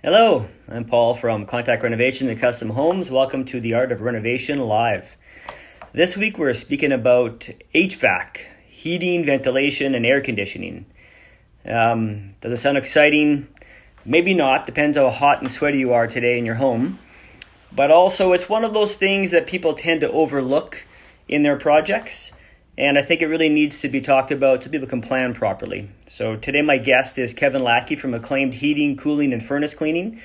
Hello, I'm Paul from Contact Renovation and Custom Homes. Welcome to the Art of Renovation Live. This week we're speaking about HVAC, heating, ventilation, and air conditioning. Does it sound exciting? Maybe not, depends how hot and sweaty you are today in your home. But also it's one of those things that people tend to overlook in their projects. And I think it really needs to be talked about so people can plan properly. So today my guest is Keven Lackey from Acclaimed Heating, Cooling, and Furnace Cleaning.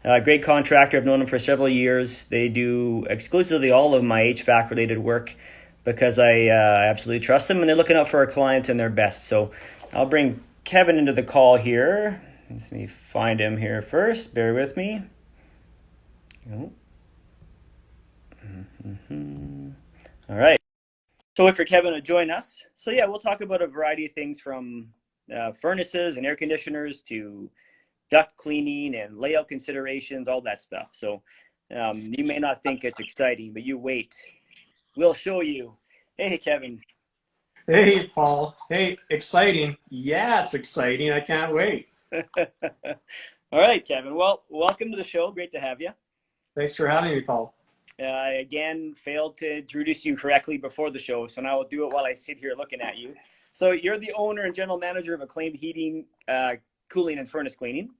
Great contractor. I've known him for several years. They do exclusively all of my HVAC related work because I absolutely trust them, and they're looking out for our clients and their best. So I'll bring Keven into the call here. Let me find him here first. Bear with me. Oh. All right. So wait for Keven to join us. So yeah, we'll talk about a variety of things from furnaces and air conditioners to duct cleaning and layout considerations, all that stuff. So you may not think it's exciting, but you wait. We'll show you. Hey, Keven. Hey, Paul. Hey, exciting. Yeah, it's exciting. I can't wait. All right, Keven. Well, welcome to the show. Great to have you. Thanks for having me, Paul. I again failed to introduce you correctly before the show, so now I'll do it while I sit here looking at you. So you're the owner and general manager of Acclaimed Heating, Cooling, and Furnace Cleaning.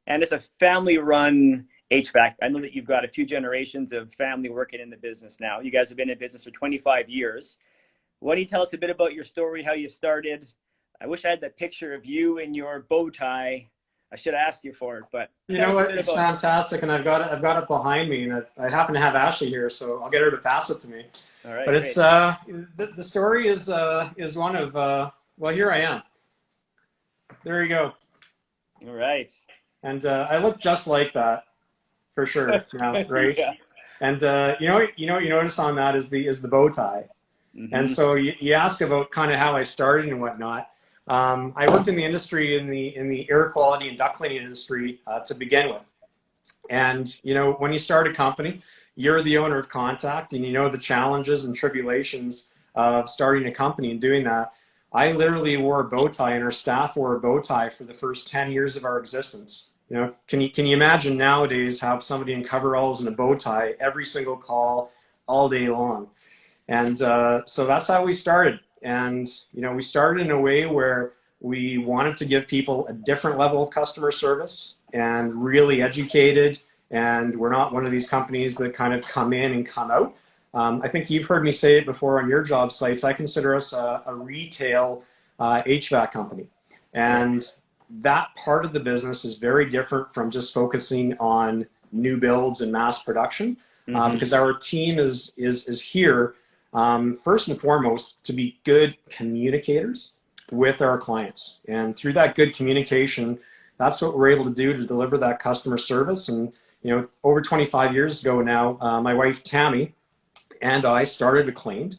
And it's a family-run HVAC. I know that you've got a few generations of family working in the business now. You guys have been in business for 25 years. Why don't you tell us a bit about your story, how you started? I wish I had that picture of you in your bow tie. I should have asked you for it, but You tell know us a what? bit It's about. fantastic, and I've got it behind me, and I happen to have Ashley here, so I'll get her to pass it to me. All right, But it's great. the story is one of well, here I am. There you go, All right. and I look just like that for sure now, right? Yeah. And you know what you notice on that is the bow tie. And Mm-hmm. so you ask about kind of how I started and whatnot. I worked in the industry in the air quality and duct cleaning industry to begin with. And when you start a company, you're the owner of Contact, and you know the challenges and tribulations of starting a company and doing that. I literally wore a bow tie, and our staff wore a bow tie for the first 10 years of our existence. Can you imagine nowadays have somebody in coveralls and a bow tie every single call all day long? And so that's how we started. And we started in a way where we wanted to give people a different level of customer service and really educated. And we're not one of these companies that kind of come in and come out. I think you've heard me say it before on your job sites. I consider us a retail HVAC company. And that part of the business is very different from just focusing on new builds and mass production, Mm-hmm. because our team is here first and foremost to be good communicators with our clients. And through that good communication, that's what we're able to do to deliver that customer service. And over 25 years ago now, my wife Tammy and I started Acclaimed,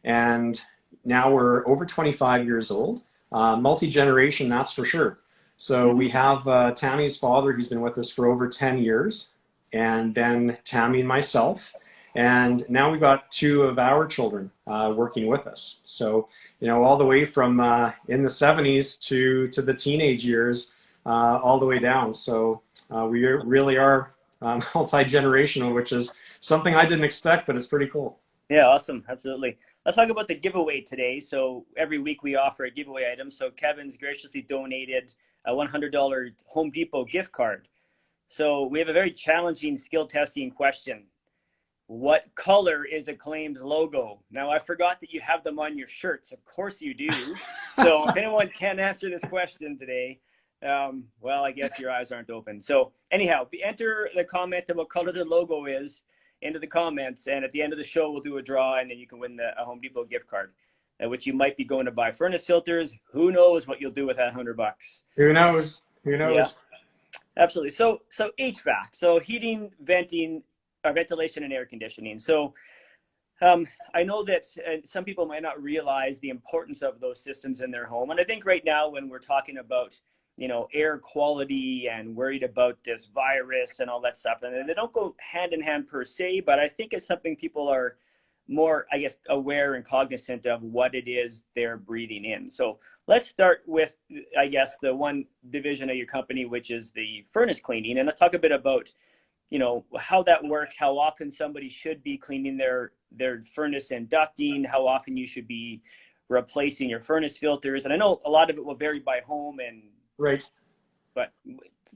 and now we're over 25 years old, multi-generation, that's for sure. So we have Tammy's father, who's been with us for over 10 years, and then Tammy and myself. And now we've got two of our children working with us. So, all the way from in the 70s to the teenage years, all the way down. So we really are multi-generational, which is something I didn't expect, but it's pretty cool. Yeah, awesome. Absolutely. Let's talk about the giveaway today. So every week we offer a giveaway item. So Kevin's graciously donated a $100 Home Depot gift card. So we have a very challenging skill testing question. What color is Acclaim's logo? Now, I forgot that you have them on your shirts. Of course you do. So if anyone can answer this question today, well, I guess your eyes aren't open. So anyhow, enter the comment of what color the logo is into the comments. And at the end of the show, we'll do a draw, and then you can win a Home Depot gift card, which you might be going to buy furnace filters. Who knows what you'll do with that $100? Who knows? Who Yeah, knows? absolutely. So HVAC, so heating, venting, ventilation, and air conditioning. So I know that some people might not realize the importance of those systems in their home. And I think right now when we're talking about, air quality and worried about this virus and all that stuff, and they don't go hand in hand per se, but I think it's something people are more, I guess, aware and cognizant of what it is they're breathing in. So let's start with, I guess, the one division of your company, which is the furnace cleaning. And let's talk a bit about, how that works, how often somebody should be cleaning their furnace and ducting, how often you should be replacing your furnace filters. And I know a lot of it will vary by home Right. but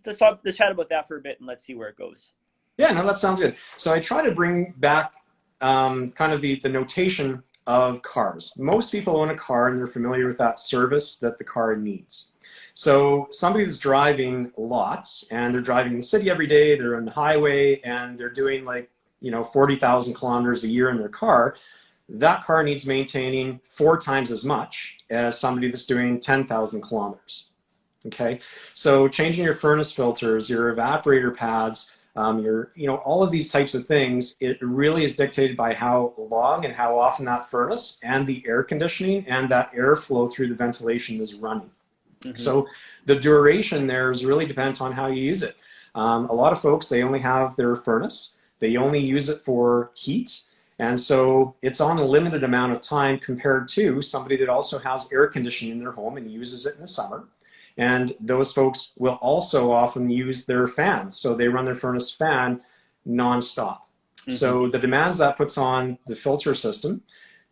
let's chat about that for a bit and let's see where it goes. Yeah, no, that sounds good. So I try to bring back kind of the notation of cars. Most people own a car and they're familiar with that service that the car needs. So somebody that's driving lots and they're driving in the city every day, they're on the highway and they're doing 40,000 kilometers a year in their car, that car needs maintaining 4 times as much as somebody that's doing 10,000 kilometers. Okay, so changing your furnace filters, your evaporator pads, all of these types of things, it really is dictated by how long and how often that furnace and the air conditioning and that airflow through the ventilation is running. Mm-hmm. So the duration there is really dependent on how you use it. A lot of folks, they only have their furnace, they only use it for heat. And so it's on a limited amount of time compared to somebody that also has air conditioning in their home and uses it in the summer. And those folks will also often use their fan. So they run their furnace fan nonstop. Mm-hmm. So the demands that puts on the filter system,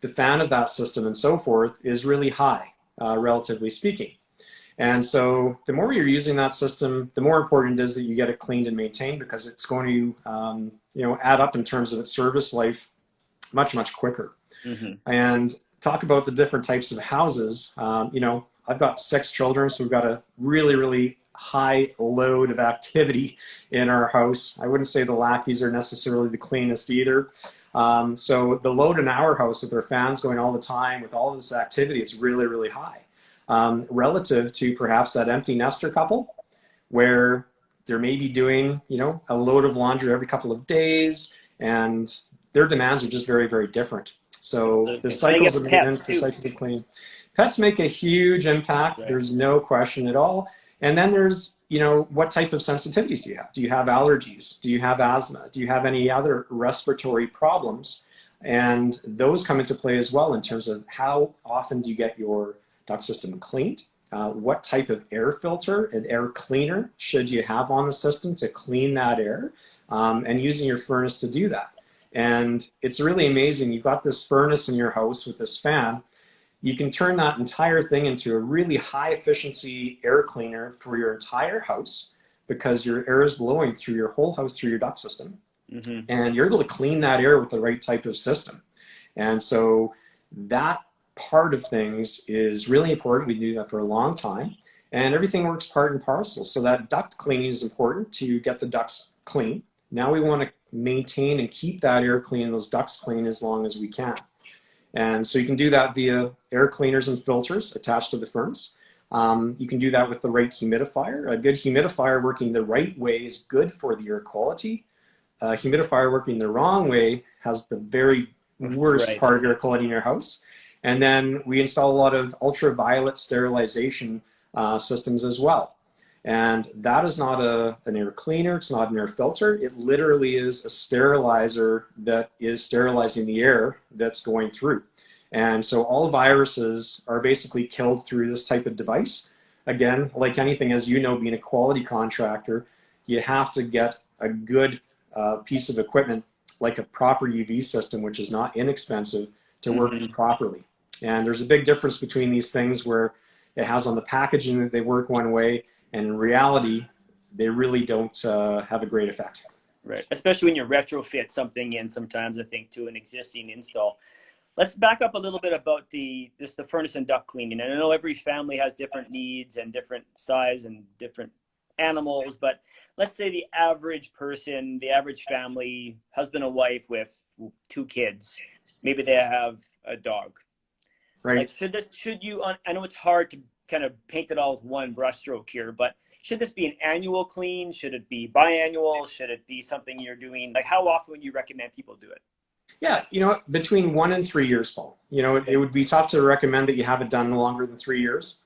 the fan of that system and so forth is really high, relatively speaking. And so the more you're using that system, the more important it is that you get it cleaned and maintained, because it's going to add up in terms of its service life much, much quicker. Mm-hmm. And talk about the different types of houses. I've got 6 children, so we've got a really, really high load of activity in our house. I wouldn't say the Lackeys are necessarily the cleanest either. So the load in our house with our fans going all the time with all this activity, it's really, really high. Relative to perhaps that empty nester couple where they're maybe doing, a load of laundry every couple of days, and their demands are just very, very different. So the cycles of maintenance, the cycles of cleaning. Pets make a huge impact. Right. There's no question at all. And then there's, what type of sensitivities do you have? Do you have allergies? Do you have asthma? Do you have any other respiratory problems? And those come into play as well in terms of how often do you get your duct system cleaned? What type of air filter and air cleaner should you have on the system to clean that air? And using your furnace to do that. And it's really amazing. You've got this furnace in your house with this fan. You can turn that entire thing into a really high efficiency air cleaner for your entire house, because your air is blowing through your whole house through your duct system. Mm-hmm. And you're able to clean that air with the right type of system. And so that part of things is really important. We do that for a long time, and everything works part and parcel. So that duct cleaning is important to get the ducts clean. Now we want to maintain and keep that air clean and those ducts clean as long as we can. And so you can do that via air cleaners and filters attached to the furnace. You can do that with the right humidifier. A good humidifier working the right way is good for the air quality. A humidifier working the wrong way has the very worst part of air quality in your house. And then we install a lot of ultraviolet sterilization systems as well. And that is not an air cleaner, it's not an air filter. It literally is a sterilizer that is sterilizing the air that's going through. And so all viruses are basically killed through this type of device. Again, like anything, as you know, being a quality contractor, you have to get a good piece of equipment, like a proper UV system, which is not inexpensive, to work properly. And there's a big difference between these things where it has on the packaging that they work one way, and in reality, they really don't have a great effect. Right, especially when you retrofit something in sometimes, I think, to an existing install. Let's back up a little bit about the furnace and duct cleaning. And I know every family has different needs and different size and different animals, but let's say the average person, the average family, husband and wife with 2 kids, maybe they have a dog. Right. Like, I know it's hard to kind of paint it all with one brushstroke here, but should this be an annual clean? Should it be biannual? Should it be something you're doing? Like, how often would you recommend people do it? Yeah, between 1 and 3 years, Paul. It would be tough to recommend that you have it done longer than 3 years.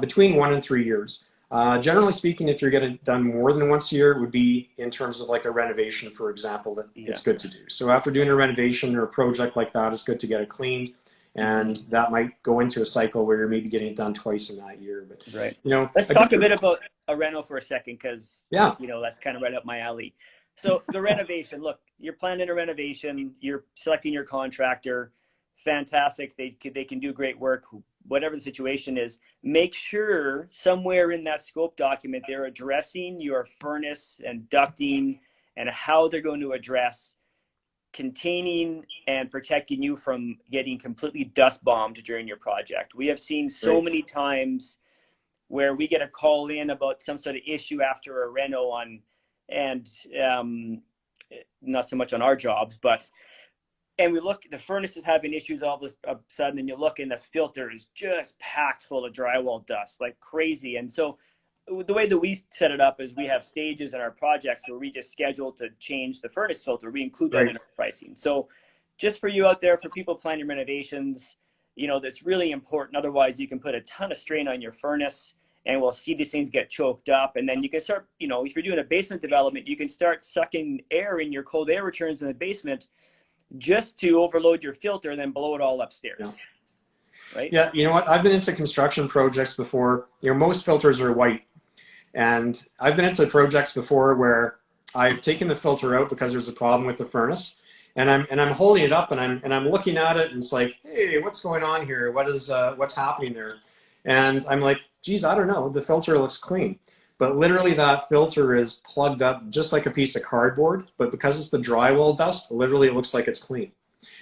Between 1 and 3 years. Generally speaking, if you're getting it done more than once a year, it would be in terms of like a renovation, for example, that it's good to do. So after doing a renovation or a project like that, it's good to get it cleaned. And that might go into a cycle where you're maybe getting it done twice in that year. But let's talk a bit about a reno for a second, because that's kind of right up my alley. So the renovation, look, you're planning a renovation, you're selecting your contractor, fantastic. They can do great work, whatever the situation is. Make sure somewhere in that scope document they're addressing your furnace and ducting and how they're going to address containing and protecting you from getting completely dust bombed during your project. We have seen so many times where we get a call in about some sort of issue after a reno and not so much on our jobs, and we look, the furnace is having issues all of a sudden, and you look and the filter is just packed full of drywall dust like crazy. And so the way that we set it up is we have stages in our projects where we just schedule to change the furnace filter. We include that in our pricing. So just for you out there, for people planning renovations, that's really important. Otherwise you can put a ton of strain on your furnace, and we'll see these things get choked up. And then you can start, if you're doing a basement development, you can start sucking air in your cold air returns in the basement just to overload your filter and then blow it all upstairs. Right? Yeah, you know what? I've been into construction projects before. Most filters are white. And I've been into projects before where I've taken the filter out because there's a problem with the furnace. And I'm holding it up and I'm looking at it, and it's like, hey, what's going on here? What's happening there? And I'm like, geez, I don't know. The filter looks clean. But literally that filter is plugged up just like a piece of cardboard. But because it's the drywall dust, literally it looks like it's clean.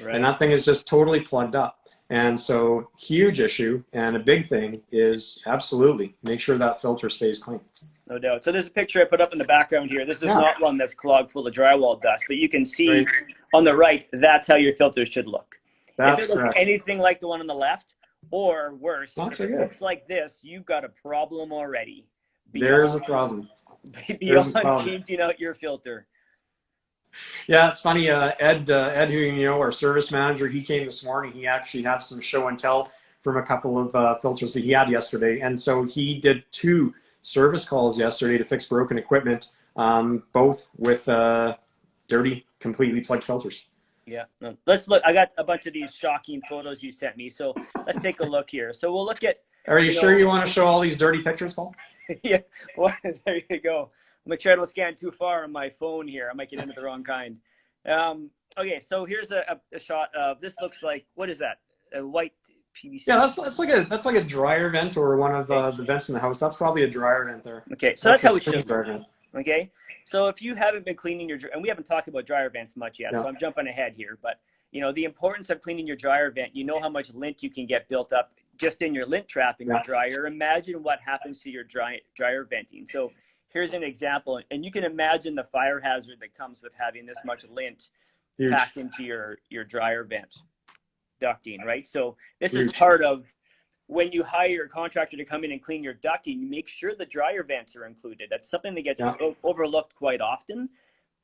Right. And that thing is just totally plugged up. And so huge issue, and a big thing is absolutely make sure that filter stays clean. No doubt. So there's a picture I put up in the background here. This is not one that's clogged full of drywall dust, but you can see on the right, that's how your filter should look. That's if it looks anything like the one on the left, or worse, if it looks like this, you've got a problem already. There's a problem. Beyond changing out your filter. Yeah, it's funny. Ed, who our service manager, he came this morning. He actually had some show and tell from a couple of filters that he had yesterday, and so he did 2 service calls yesterday to fix broken equipment, both with dirty, completely plugged filters. Yeah, let's look. I got a bunch of these shocking photos you sent me, so let's take a look here. So we'll look at. Are you sure you want to show all these dirty pictures, Paul? Yeah, well, there you go. Make sure I don't scan too far on my phone here. I might get into the wrong kind. Okay, so here's a shot of, this looks like, what is that? A white PVC? Yeah, that's like a dryer vent, or one of the vents in the house. That's probably a dryer vent there. Okay, so that's how it should be. Okay, so if you haven't been cleaning your, and we haven't talked about dryer vents much yet, so I'm jumping ahead here, but the importance of cleaning your dryer vent, how much lint you can get built up just in your lint trap in your dryer. Imagine what happens to your dryer venting. So here's an example, and you can imagine the fire hazard that comes with having this much lint packed into your dryer vent ducting, right? So this is part of when you hire a contractor to come in and clean your ducting, you make sure the dryer vents are included. That's something that gets overlooked quite often.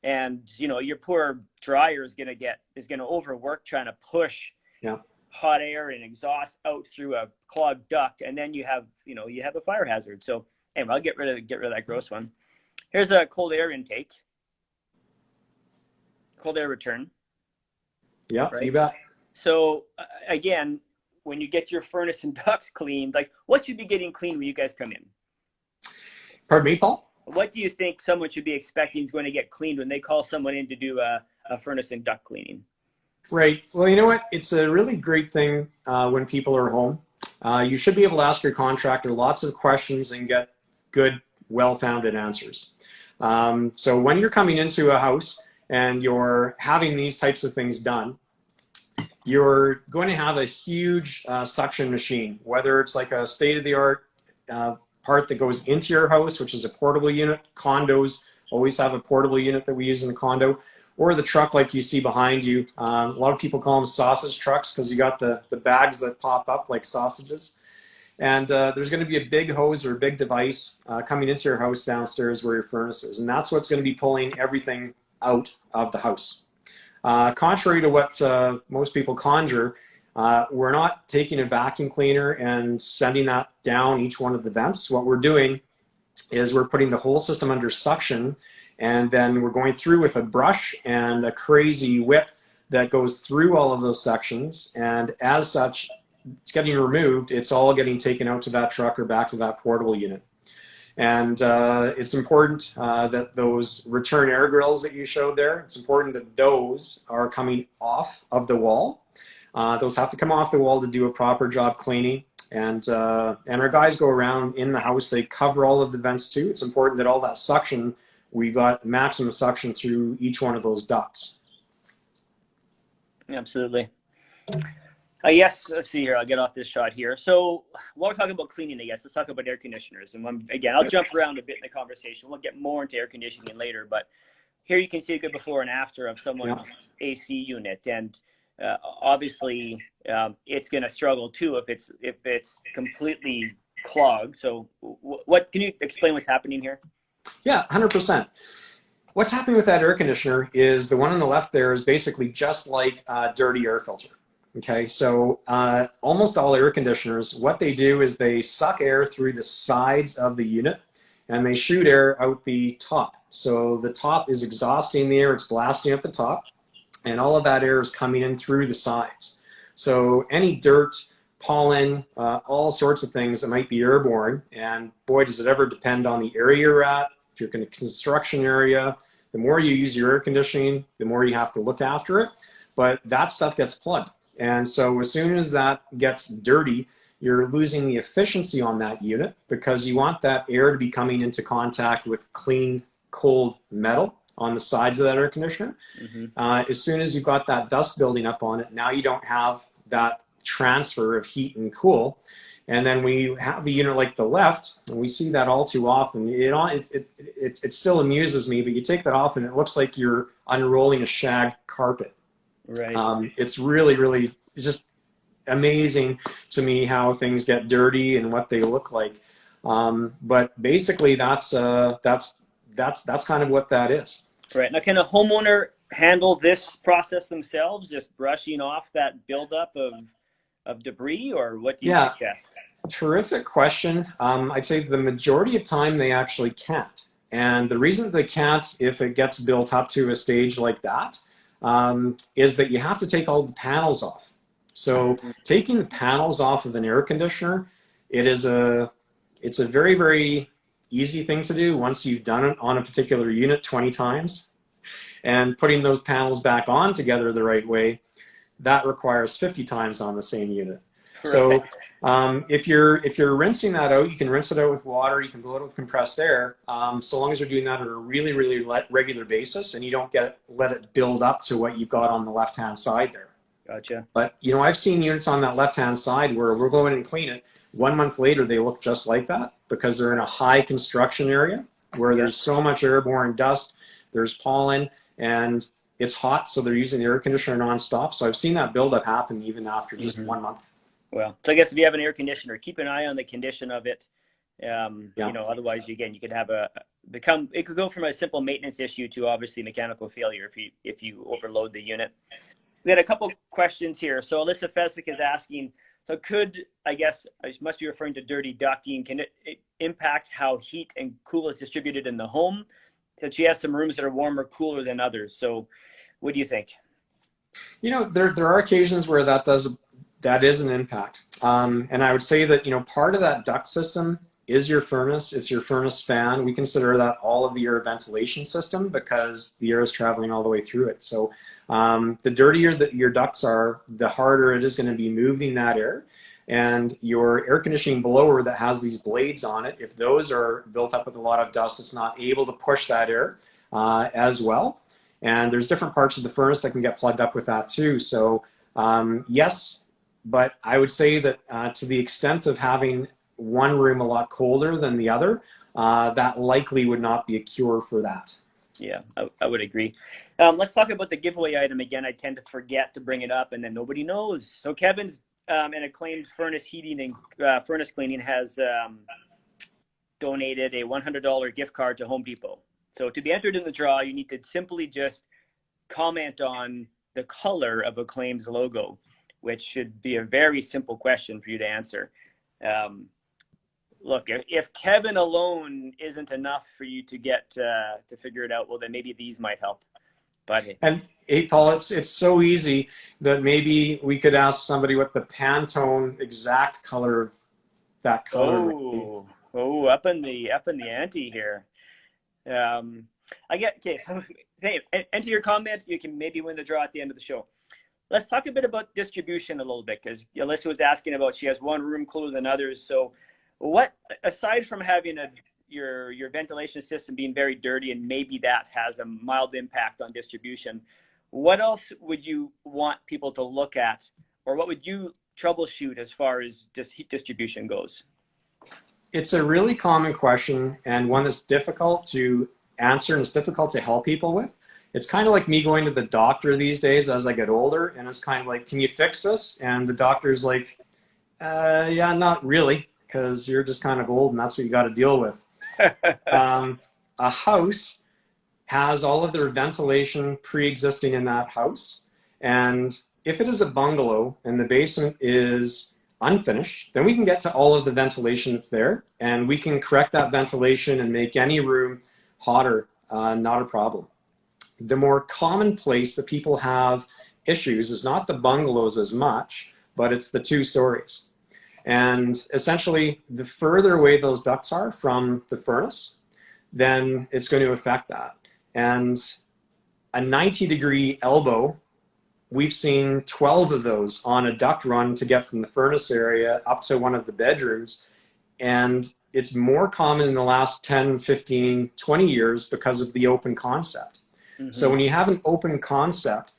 And your poor dryer is going to overwork trying to push hot air and exhaust out through a clogged duct, and then you have a fire hazard. So anyway, I'll get rid of that gross one. Here's a cold air intake, cold air return. Yeah, right? You bet. So again, when you get your furnace and ducts cleaned, like what should be getting cleaned when you guys come in? Pardon me, Paul? What do you think someone should be expecting is going to get cleaned when they call someone in to do a furnace and duct cleaning? Right. Well, you know what? It's a really great thing when people are home. You should be able to ask your contractor lots of questions and get good, well-founded answers. So when you're coming into a house and you're having these types of things done, you're going to have a huge suction machine, whether it's like a state-of-the-art part that goes into your house, which is a portable unit. Condos always have a portable unit that we use in the condo, or the truck like you see behind you. A lot of people call them sausage trucks because you got the bags that pop up like sausages. And there's going to be a big hose or a big device coming into your house downstairs where your furnace is. And that's what's going to be pulling everything out of the house. Contrary to what most people conjure, we're not taking a vacuum cleaner and sending that down each one of the vents. What we're doing is we're putting the whole system under suction, and then we're going through with a brush and a crazy whip that goes through all of those sections, and as such, it's getting removed. It's all getting taken out to that truck or back to that portable unit. And it's important that those return air grills that you showed there, it's important that those are coming off of the wall. Those have to come off the wall to do a proper job cleaning. And our guys go around in the house, they cover all of the vents too. It's important that all that suction, we got maximum suction through each one of those ducts. Absolutely. Yes, let's see here. I'll get off this shot here. So while we're talking about cleaning, I guess, let's talk about air conditioners. And again, I'll jump around a bit in the conversation. We'll get more into air conditioning later. But here you can see a good before and after of someone's AC unit. And obviously, it's going to struggle too if it's completely clogged. So what can you explain what's happening here? Yeah, 100%. What's happening with that air conditioner is the one on the left there is basically just like a dirty air filter. Okay, so almost all air conditioners, what they do is they suck air through the sides of the unit and they shoot air out the top. So the top is exhausting the air, it's blasting up the top, and all of that air is coming in through the sides. So any dirt, pollen, all sorts of things that might be airborne, and boy, does it ever depend on the area you're at. If you're in a construction area, the more you use your air conditioning, the more you have to look after it, but that stuff gets plugged. And so as soon as that gets dirty, you're losing the efficiency on that unit because you want that air to be coming into contact with clean, cold metal on the sides of that air conditioner. As soon as you've got that dust building up on it, now you don't have that transfer of heat and cool. And then we have a unit like the left, and we see that all too often. It still amuses me, but you take that off and it looks like you're unrolling a shag carpet. Right. It's really it's just amazing to me how things get dirty and what they look like. But basically, that's kind of what that is. Right. Now, can a homeowner handle this process themselves, just brushing off that buildup of debris, or what do you suggest? Terrific question. I'd say the majority of time they actually can't. And the reason they can't, if it gets built up to a stage like that, is that you have to take all the panels off. So taking the panels off of an air conditioner, it's a very, very easy thing to do once you've done it on a particular unit 20 times. And putting those panels back on together the right way, that requires 50 times on the same unit. So if you're rinsing that out, you can rinse it out with water, you can blow it with compressed air, so long as you're doing that on a really, really regular basis and you don't let it build up to what you've got on the left-hand side there. Gotcha. But, I've seen units on that left-hand side where we'll go in and clean it. 1 month later, they look just like that because they're in a high construction area where there's so much airborne dust, there's pollen, and it's hot, so they're using the air conditioner nonstop. So I've seen that buildup happen even after just 1 month. Well, so I guess if you have an air conditioner, keep an eye on the condition of it. Otherwise, you could have it could go from a simple maintenance issue to obviously mechanical failure if you overload the unit. We had a couple questions here. So Alyssa Fesick is asking, so I must be referring to dirty ducting, can it impact how heat and cool is distributed in the home? That she has some rooms that are warmer, cooler than others. So what do you think? There are occasions where that is an impact. And I would say that, part of that duct system is your furnace. It's your furnace fan. We consider that all of the air ventilation system because the air is traveling all the way through it. So the dirtier that your ducts are, the harder it is going to be moving that air. And your air conditioning blower that has these blades on it, if those are built up with a lot of dust, it's not able to push that air as well. And there's different parts of the furnace that can get plugged up with that too. So yes, but I would say that to the extent of having one room a lot colder than the other, that likely would not be a cure for that. Yeah, I would agree. Let's talk about the giveaway item again. I tend to forget to bring it up and then nobody knows. So Kevin's an Acclaimed furnace heating and furnace cleaning has donated a $100 gift card to Home Depot. So to be entered in the draw, you need to simply just comment on the color of Acclaimed's logo, which should be a very simple question for you to answer. look, if Kevin alone isn't enough for you to get to figure it out, well, then maybe these might help. But hey. And hey, Paul, it's so easy that maybe we could ask somebody what the Pantone exact color of that color would be. Oh, up in the ante here. I get, okay, so hey, enter your comment. You can maybe win the draw at the end of the show. Let's talk a bit about distribution a little bit, because Alyssa was asking about, she has one room cooler than others. So what, aside from having your ventilation system being very dirty, and maybe that has a mild impact on distribution, what else would you want people to look at, or what would you troubleshoot as far as heat distribution goes? It's a really common question, and one that's difficult to answer and it's difficult to help people with. It's kind of like me going to the doctor these days as I get older, and it's kind of like, can you fix this? And the doctor's like, yeah, not really, because you're just kind of old and that's what you got to deal with. A house has all of their ventilation pre-existing in that house, and if it is a bungalow and the basement is unfinished, then we can get to all of the ventilation that's there, and we can correct that ventilation and make any room hotter, not a problem. The more common place that people have issues is not the bungalows as much, but it's the 2 stories. And essentially, the further away those ducts are from the furnace, then it's going to affect that. And a 90-degree elbow, we've seen 12 of those on a duct run to get from the furnace area up to one of the bedrooms. And it's more common in the last 10, 15, 20 years because of the open concept. So when you have an open concept,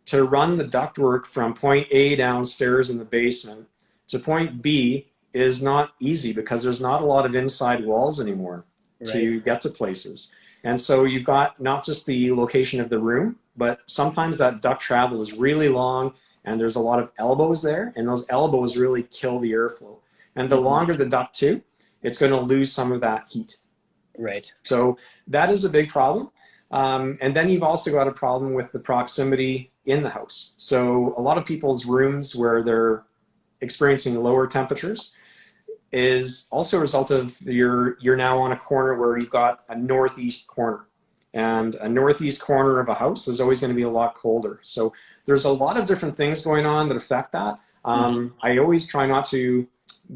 to run the ductwork from point A downstairs in the basement to point B is not easy, because there's not a lot of inside walls anymore to get to places. And so you've got not just the location of the room, but sometimes that duct travel is really long and there's a lot of elbows there, and those elbows really kill the airflow. And the longer the duct too, it's going to lose some of that heat. Right. So that is a big problem. And then you've also got a problem with the proximity in the house. So a lot of people's rooms where they're experiencing lower temperatures is also a result of you're now on a corner where you've got a northeast corner. And a northeast corner of a house is always going to be a lot colder. So there's a lot of different things going on that affect that. I always try not to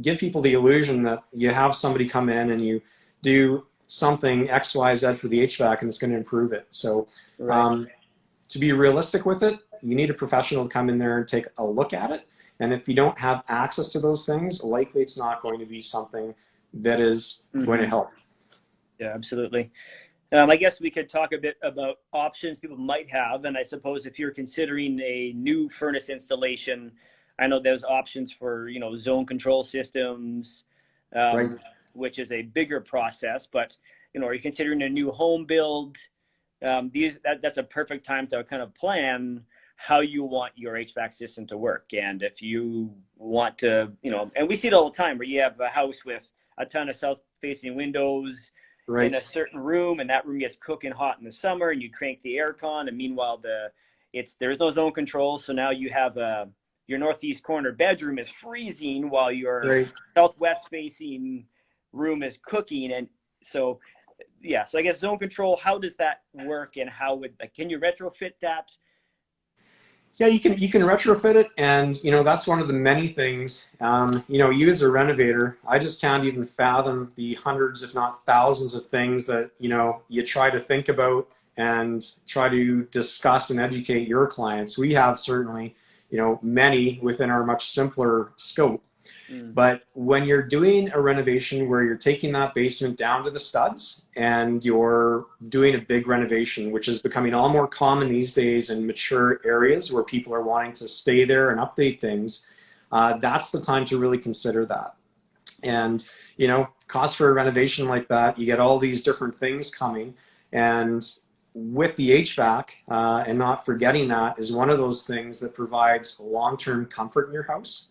give people the illusion that you have somebody come in and you do something X, Y, Z for the HVAC and it's going to improve it. So to be realistic with it, you need a professional to come in there and take a look at it. And if you don't have access to those things, likely it's not going to be something that is going to help. Yeah, absolutely. I guess we could talk a bit about options people might have. And I suppose if you're considering a new furnace installation, I know there's options for, zone control systems, which is a bigger process. But, are you considering a new home build? That's a perfect time to kind of plan how you want your HVAC system to work. And if you want to, and we see it all the time where you have a house with a ton of south-facing windows in a certain room, and that room gets cooking hot in the summer, and you crank the aircon, and meanwhile there's no zone control, so now you have your northeast corner bedroom is freezing while your southwest-facing room is cooking, and so I guess zone control. How does that work, and can you retrofit that? Yeah, you can retrofit it, and that's one of the many things. You as a renovator, I just can't even fathom the hundreds, if not thousands, of things that you try to think about and try to discuss and educate your clients. We have certainly many within our much simpler scope. But when you're doing a renovation where you're taking that basement down to the studs and you're doing a big renovation, which is becoming all more common these days in mature areas where people are wanting to stay there and update things, that's the time to really consider that. And, cost for a renovation like that, you get all these different things coming. And with the HVAC, and not forgetting that, is one of those things that provides long-term comfort in your house.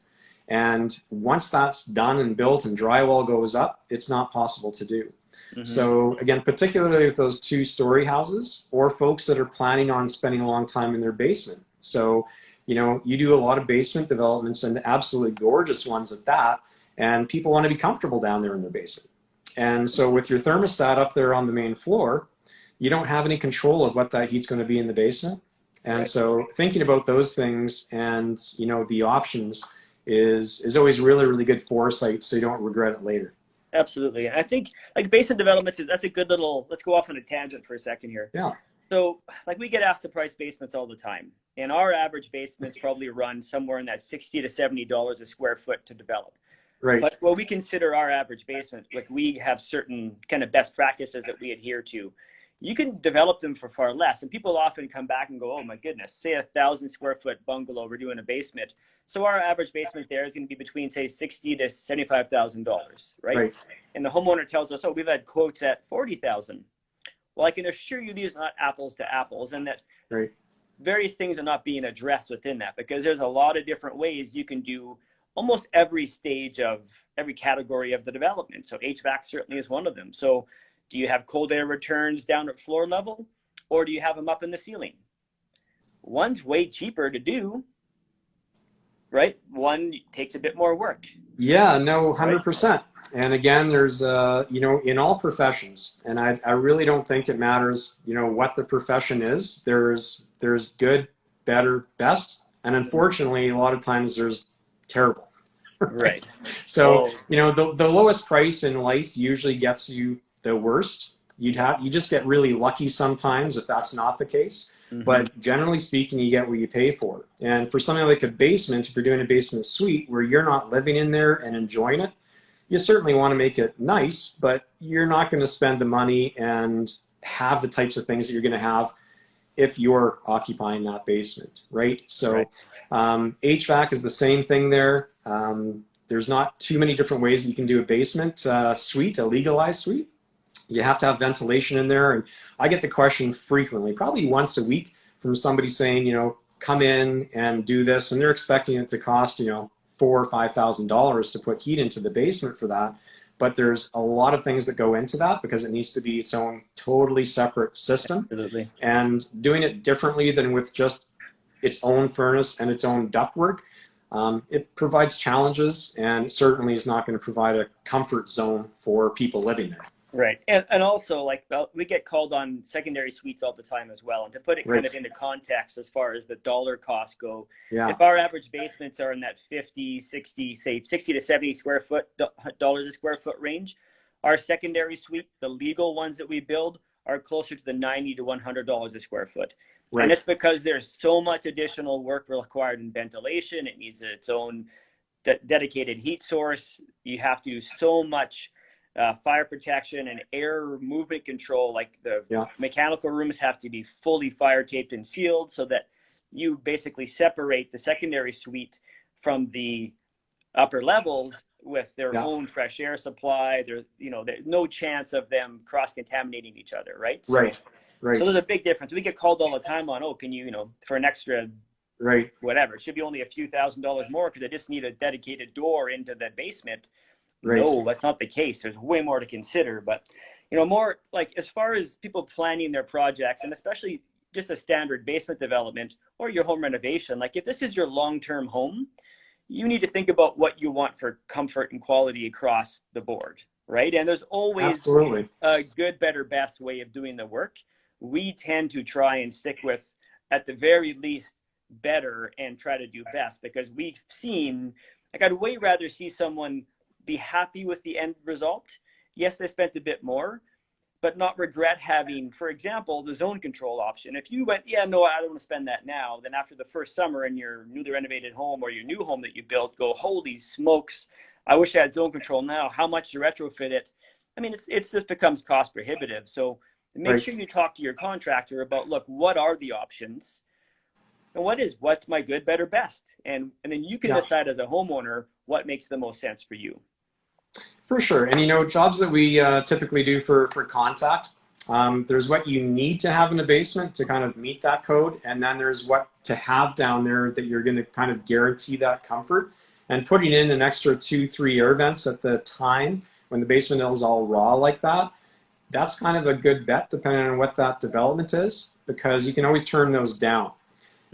And once that's done and built and drywall goes up, it's not possible to do. So again, particularly with those 2-story houses or folks that are planning on spending a long time in their basement. So, you do a lot of basement developments, and absolutely gorgeous ones at that. and people want to be comfortable down there in their basement. And so with your thermostat up there on the main floor, you don't have any control of what that heat's going to be in the basement. And so thinking about those things and, you know, the options is always really, really good foresight, so you don't regret it later. Absolutely. And I think like basement developments, that's a good little, let's go off on a tangent for a second here. Yeah. So like we get asked to price basements all the time, and our average basements probably run somewhere in that $60 to $70 a square foot to develop. Right. But what we consider our average basement, like we have certain kind of best practices that we adhere to. You can develop them for far less. And people often come back and go, oh my goodness, say 1,000 square foot bungalow, we're doing a basement. So our average basement there is going to be between say $60,000 to $75,000, right? And the homeowner tells us, oh, we've had quotes at $40,000. Well, I can assure you these are not apples to apples, and that various things are not being addressed within that, because there's a lot of different ways you can do almost every stage of every category of the development. So HVAC certainly is one of them. So do you have cold air returns down at floor level, or do you have them up in the ceiling? One's way cheaper to do, right? One takes a bit more work. Yeah, no, 100%. And again, there's, you know, in all professions, and I really don't think it matters, you know, what the profession is. There's good, better, best. And unfortunately, a lot of times there's terrible. Right. So, you know, the lowest price in life usually gets you the worst. You just get really lucky sometimes if that's not the case. But generally speaking, you get what you pay for. And for something like a basement, if you're doing a basement suite where you're not living in there and enjoying it, you certainly want to make it nice, but you're not going to spend the money and have the types of things that you're going to have if you're occupying that basement, right? So HVAC is the same thing there. There's not too many different ways that you can do a basement suite, a legalized suite. You have to have ventilation in there. And I get the question frequently, probably once a week, from somebody saying, you know, come in and do this. And they're expecting it to cost, you know, $4,000 or $5,000 to put heat into the basement for that. But there's a lot of things that go into that because it needs to be its own totally separate system. Absolutely. And doing it differently than with just its own furnace and its own ductwork, it provides challenges, and it certainly is not going to provide a comfort zone for people living there. Right. And also, like, we get called on secondary suites all the time as well. And to put it kind of into context as far as the dollar costs go, if our average basements are in that 50, 60, say 60 to 70 square foot dollars a square foot range, our secondary suite, the legal ones that we build, are closer to the $90 to $100 a square foot. And it's because there's so much additional work required in ventilation. It needs its own dedicated heat source. You have to do so much fire protection and air movement control. Like the mechanical rooms have to be fully fire taped and sealed so that you basically separate the secondary suite from the upper levels with their own fresh air supply. There's no chance of them cross-contaminating each other, right? So there's a big difference. We get called all the time on, can you, for an extra whatever, it should be only a few $1,000s more because I just need a dedicated door into the basement. No, that's not the case. There's way more to consider. But, more like as far as people planning their projects, and especially just a standard basement development or your home renovation, like if this is your long-term home, you need to think about what you want for comfort and quality across the board, right? And there's always a good, better, best way of doing the work. We tend to try and stick with, at the very least, better and try to do best, because we've seen, like, I'd way rather see someone be happy with the end result. Yes, they spent a bit more, but not regret having, for example, the zone control option. If you went, I don't want to spend that now, then after the first summer in your newly renovated home or your new home that you built, go, holy smokes, I wish I had zone control now. How much to retrofit it? I mean, it just becomes cost prohibitive. So make sure you talk to your contractor about, look, what are the options? And what's my good, better, best? And then you can decide as a homeowner what makes the most sense for you. For sure. And, jobs that we typically do for contact, there's what you need to have in a basement to kind of meet that code. And then there's what to have down there that you're going to kind of guarantee that comfort. And putting in an extra 2-3 air vents at the time when the basement is all raw like that, that's kind of a good bet depending on what that development is, because you can always turn those down.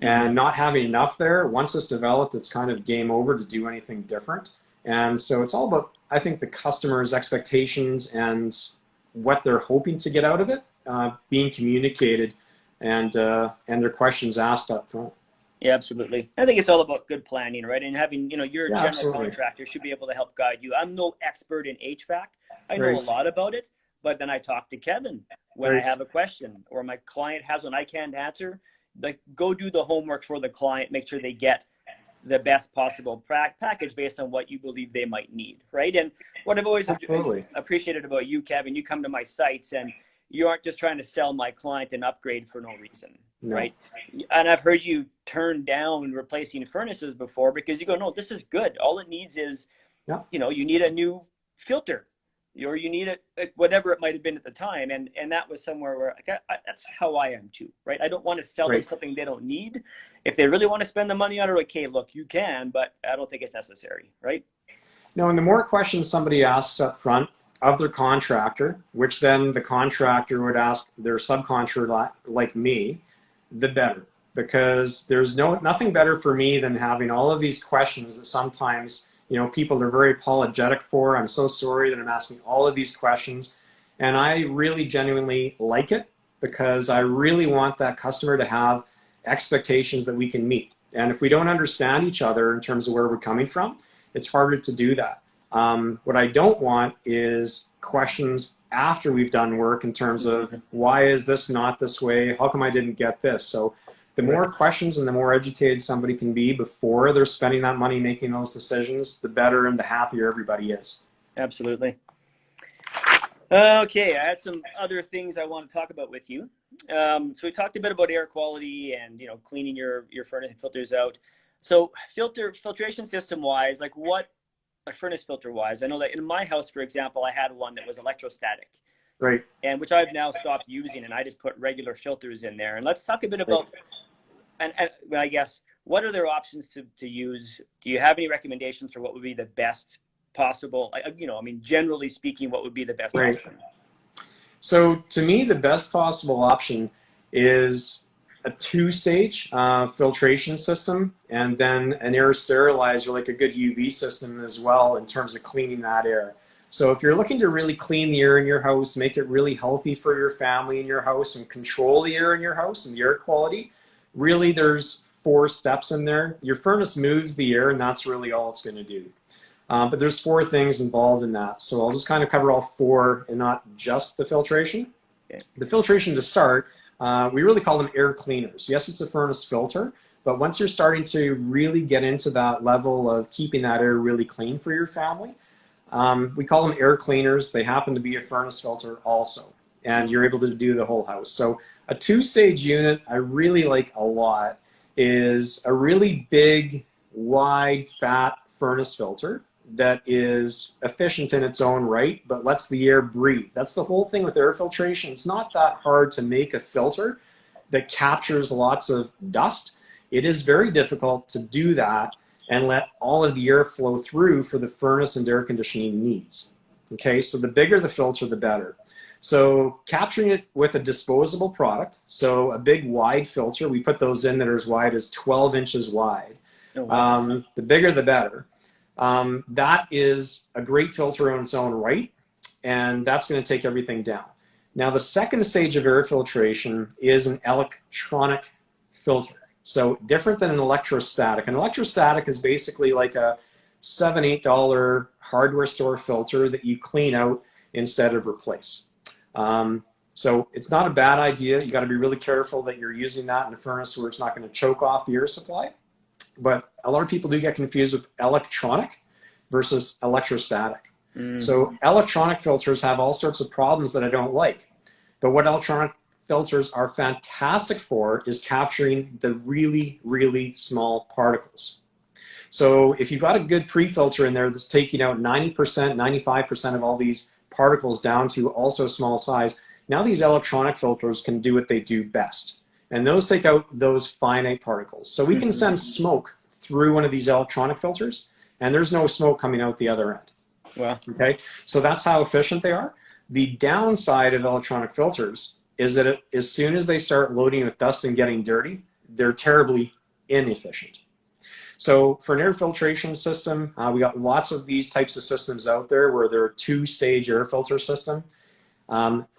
And not having enough there, once it's developed, it's kind of game over to do anything different. And so it's all about, I think, the customer's expectations and what they're hoping to get out of it, being communicated, and their questions asked up front. Yeah, absolutely. I think it's all about good planning, right? And having, you're a general Absolutely. contractor, should be able to help guide you. I'm no expert in HVAC. I know Right. a lot about it, but then I talk to Kevin when Right. I have a question, or my client has one I can't answer. Like, go do the homework for the client, make sure they get the best possible package based on what you believe they might need, right? And what I've always Absolutely. appreciated about you, Kevin, you come to my sites and you aren't just trying to sell my client an upgrade for no reason, No. right? And I've heard you turn down replacing furnaces before because you go, no, this is good. All it needs is, Yeah. you need a new filter, or you need whatever it might have been at the time. And that was somewhere where that's how I am too, right? I don't want to sell them Right. something they don't need. If they really want to spend the money on it, okay, look, you can, but I don't think it's necessary, right? No, and the more questions somebody asks up front of their contractor, which then the contractor would ask their subcontractor like me, the better. Because there's nothing better for me than having all of these questions that sometimes people are very apologetic for. I'm so sorry that I'm asking all of these questions. And I really genuinely like it because I really want that customer to have expectations that we can meet. And if we don't understand each other in terms of where we're coming from, it's harder to do that. What I don't want is questions after we've done work in terms of why is this not this way? How come I didn't get this? So the more questions and the more educated somebody can be before they're spending that money making those decisions, the better and the happier everybody is. Absolutely. Okay, I had some other things I want to talk about with you. So we talked a bit about air quality and cleaning your furnace and filters out. So filtration system wise, like what a furnace filter wise, I know that in my house, for example, I had one that was electrostatic. Right. And which I've now stopped using, and I just put regular filters in there. And let's talk a bit about, and I guess, what are their options to use? Do you have any recommendations for what would be the best possible, generally speaking, what would be the best option? So to me, the best possible option is a two-stage filtration system, and then an air sterilizer, like a good UV system as well, in terms of cleaning that air. So if you're looking to really clean the air in your house, make it really healthy for your family in your house, and control the air in your house and the air quality, really there's 4 steps in there. Your furnace moves the air, and that's really all it's going to do. But there's 4 things involved in that. So I'll just kind of cover all 4 and not just the filtration. Okay. The filtration to start, we really call them air cleaners. Yes, it's a furnace filter, but once you're starting to really get into that level of keeping that air really clean for your family, we call them air cleaners. They happen to be a furnace filter also, and you're able to do the whole house. So a 2-stage unit I really like a lot is a really big, wide, fat furnace filter that is efficient in its own right, but lets the air breathe. That's the whole thing with air filtration. It's not that hard to make a filter that captures lots of dust. It is very difficult to do that and let all of the air flow through for the furnace and air conditioning needs. Okay, so the bigger the filter, the better. So capturing it with a disposable product, so a big wide filter, we put those in that are as wide as 12 inches wide. Oh, wow. The bigger the better. That is a great filter in its own right, and that's going to take everything down. Now, the second stage of air filtration is an electronic filter. So different than an electrostatic. An electrostatic is basically like a $7, $8 hardware store filter that you clean out instead of replace. So it's not a bad idea. You got to be really careful that you're using that in a furnace where it's not going to choke off the air supply. But a lot of people do get confused with electronic versus electrostatic. Mm-hmm. So electronic filters have all sorts of problems that I don't like. But what electronic filters are fantastic for is capturing the really, really small particles. So if you've got a good pre-filter in there that's taking out 90%, 95% of all these particles down to also small size, now these electronic filters can do what they do best. And those take out those finite particles. So we can send smoke through one of these electronic filters, and there's no smoke coming out the other end. Wow. Okay, so that's how efficient they are. The downside of electronic filters is that as soon as they start loading with dust and getting dirty, they're terribly inefficient. So for an air filtration system, we got lots of these types of systems out there where they're a two-stage air filter system.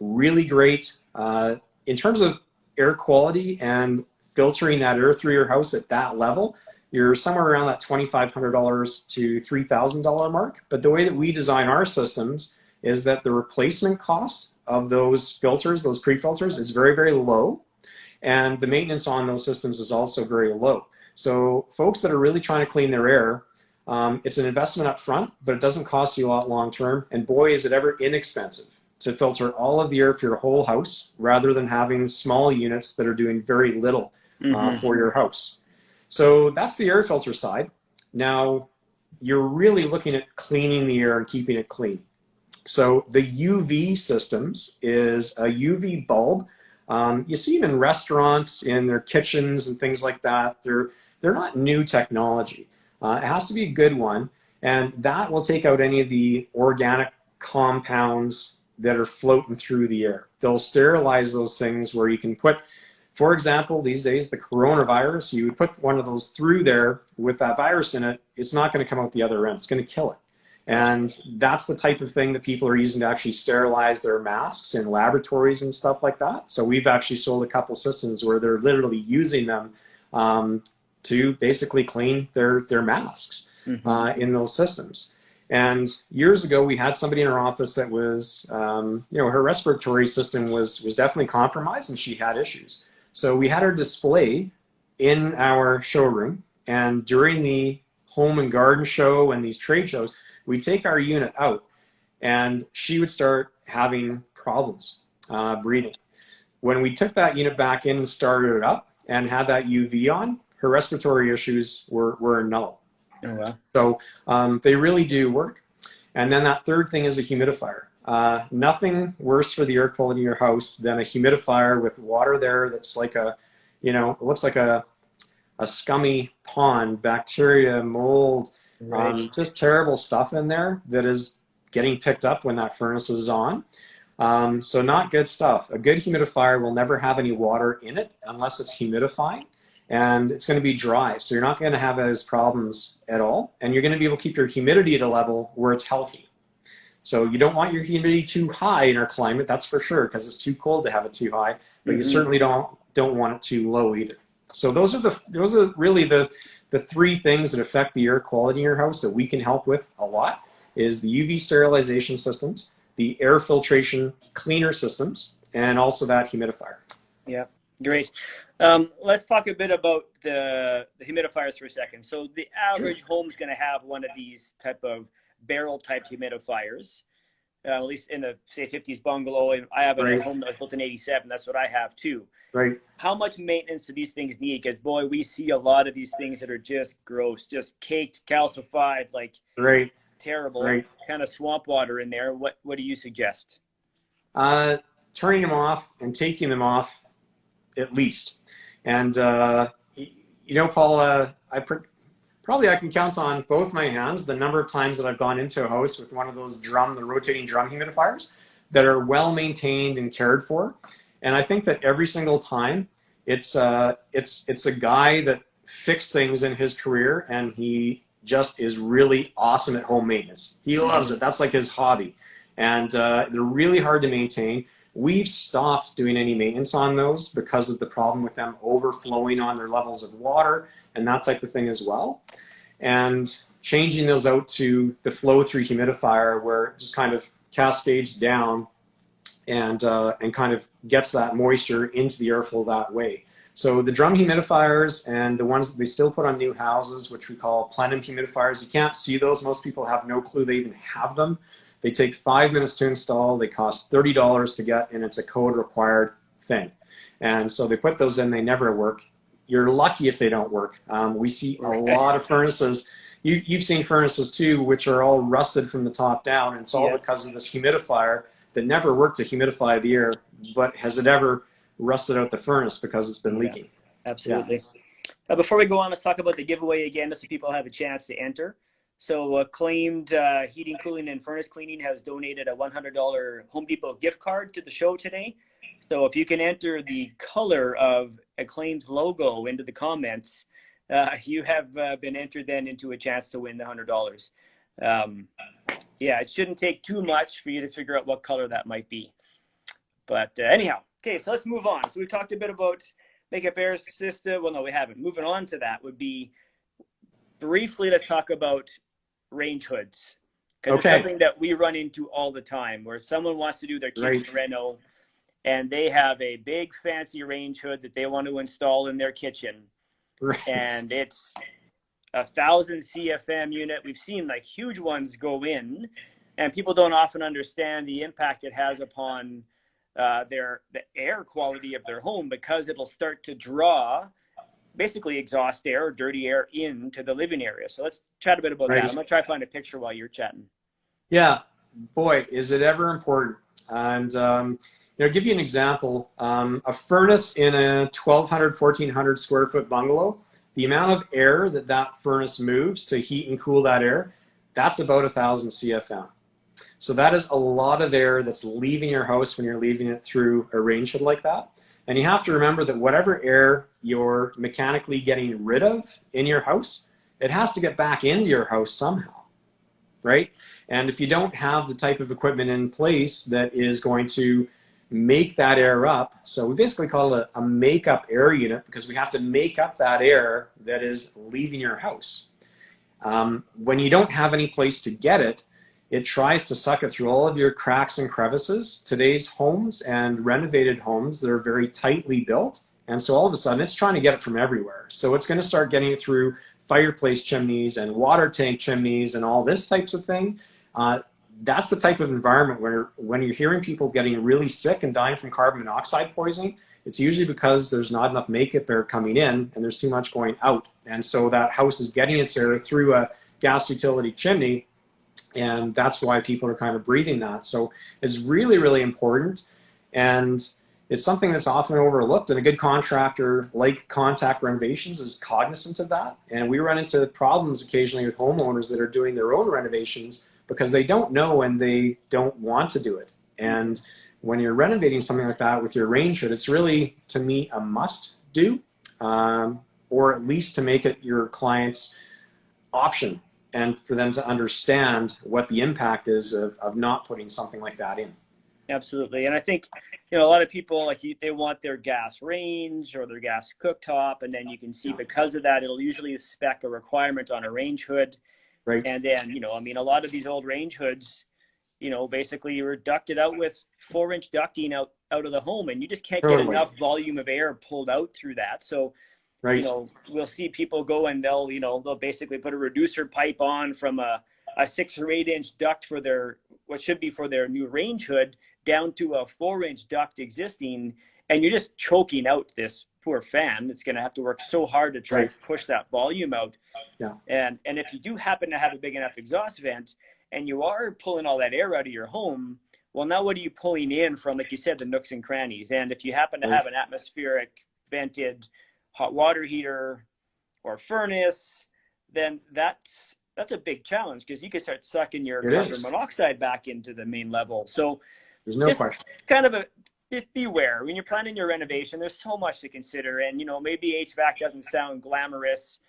Really great. In terms of air quality and filtering that air through your house at that level, you're somewhere around that $2,500 to $3,000 mark. But the way that we design our systems is that the replacement cost of those filters, those pre-filters, is very, very low. And the maintenance on those systems is also very low. So folks that are really trying to clean their air, it's an investment up front, but it doesn't cost you a lot long term. And boy, is it ever inexpensive to filter all of the air for your whole house rather than having small units that are doing very little for your house. So that's the air filter side. Now, you're really looking at cleaning the air and keeping it clean. So the UV systems is a UV bulb. You see them in restaurants, in their kitchens and things like that. They're not new technology. It has to be a good one, and that will take out any of the organic compounds that are floating through the air. They'll sterilize those things where you can put, for example, these days, the coronavirus, you would put one of those through there with that virus in it, it's not going to come out the other end. It's going to kill it. And that's the type of thing that people are using to actually sterilize their masks in laboratories and stuff like that. So we've actually sold a couple systems where they're literally using them to basically clean their masks in those systems. And years ago, we had somebody in our office that was, her respiratory system was definitely compromised and she had issues. So we had her display in our showroom, and during the home and garden show and these trade shows, we take our unit out and she would start having problems breathing. When we took that unit back in and started it up and had that UV on, her respiratory issues were null. Oh, wow. So they really do work. And then that third thing is a humidifier. Nothing worse for the air quality in your house than a humidifier with water there that's like it looks like a scummy pond, bacteria, mold, right. Just terrible stuff in there that is getting picked up when that furnace is on. So not good stuff. A good humidifier will never have any water in it unless it's humidifying, and it's going to be dry. So you're not going to have those problems at all, and you're going to be able to keep your humidity at a level where it's healthy. So you don't want your humidity too high in our climate, that's for sure, because it's too cold to have it too high, but you certainly don't want it too low either. So those are really the three things that affect the air quality in your house that we can help with a lot, is the UV sterilization systems, the air filtration cleaner systems, and also that humidifier. Yeah, great. Let's talk a bit about the humidifiers for a second. So the average home's going to have one of these type of barrel type humidifiers, at least in the, say, 50s bungalow. And I have a home that was built in 87. That's what I have too. Right. How much maintenance do these things need? Because boy, we see a lot of these things that are just gross, just caked, calcified, like terrible, kind of swamp water in there. What do you suggest? Turning them off and taking them off at least. And, Paul, probably I can count on both my hands the number of times that I've gone into a house with one of those the rotating drum humidifiers that are well maintained and cared for. And I think that every single time it's a guy that fixed things in his career, and he just is really awesome at home maintenance. He loves it. That's like his hobby. And they're really hard to maintain. We've stopped doing any maintenance on those because of the problem with them overflowing on their levels of water and that type of thing as well. And changing those out to the flow-through humidifier, where it just kind of cascades down and kind of gets that moisture into the airflow that way. So the drum humidifiers and the ones that they still put on new houses, which we call plenum humidifiers, you can't see those. Most people have no clue they even have them. They take 5 minutes to install. They cost $30 to get, and it's a code-required thing. And so they put those in. They never work. You're lucky if they don't work. We see a lot of furnaces. You've seen furnaces too, which are all rusted from the top down, and it's all because of this humidifier that never worked to humidify the air, but has it ever rusted out the furnace because it's been leaking? Absolutely. Before we go on, let's talk about the giveaway again, just so people have a chance to enter. So Acclaimed Heating, Cooling, and Furnace Cleaning has donated a $100 Home Depot gift card to the show today. So if you can enter the color of Acclaimed's logo into the comments, you have been entered then into a chance to win the $100. Yeah, it shouldn't take too much for you to figure out what color that might be. But anyhow, okay, so let's move on. So we talked a bit about makeup air system. Well, no, we haven't. Moving on to that would be briefly, let's talk about range hoods. Because it's something that we run into all the time where someone wants to do their kitchen reno and they have a big fancy range hood that they want to install in their kitchen. Right. And it's 1,000 CFM unit. We've seen like huge ones go in, and people don't often understand the impact it has upon the air quality of their home, because it'll start to draw basically exhaust air or dirty air into the living area. So let's chat a bit about that. I'm gonna try to find a picture while you're chatting. Yeah, boy, is it ever important. And give you an example, a furnace in a 1,200, 1,400 square foot bungalow, the amount of air that furnace moves to heat and cool that air, that's about 1,000 CFM. So that is a lot of air that's leaving your house when you're leaving it through a range hood like that. And you have to remember that whatever air you're mechanically getting rid of in your house, it has to get back into your house somehow, right? And if you don't have the type of equipment in place that is going to make that air up, so we basically call it a make-up air unit, because we have to make up that air that is leaving your house. When you don't have any place to get it, it tries to suck it through all of your cracks and crevices. Today's homes and renovated homes, they're very tightly built. And so all of a sudden it's trying to get it from everywhere. So it's going to start getting it through fireplace chimneys and water tank chimneys and all this types of thing. That's the type of environment where when you're hearing people getting really sick and dying from carbon monoxide poisoning, it's usually because there's not enough makeup air coming in and there's too much going out. And so that house is getting its air through a gas utility chimney, and that's why people are kind of breathing that. So it's really, really important, and it's something that's often overlooked, and a good contractor like Contact Renovations is cognizant of that. And we run into problems occasionally with homeowners that are doing their own renovations because they don't know and they don't want to do it. And when you're renovating something like that with your range hood, it's really, to me, a must do, or at least to make it your client's option, and for them to understand what the impact is of not putting something like that in. Absolutely. And I think, a lot of people, they want their gas range or their gas cooktop, and then you can see because of that, it'll usually spec a requirement on a range hood. Right. And then, a lot of these old range hoods, basically you were ducted out with 4-inch ducting out of the home, and you just can't get enough volume of air pulled out through that. So, we'll see people go and they'll basically put a reducer pipe on from a 6 or 8-inch duct for what should be for their new range hood down to a 4-inch duct existing, and you're just choking out this poor fan that's going to have to work so hard to try to push that volume out. Yeah. And if you do happen to have a big enough exhaust vent and you are pulling all that air out of your home, well, now what are you pulling in from, like you said, the nooks and crannies? And if you happen to have an atmospheric vented hot water heater or furnace, then that's a big challenge, because you can start sucking your carbon monoxide back into the main level. So there's no question. Kind of beware when you're planning your renovation. There's so much to consider, and maybe HVAC doesn't sound glamorous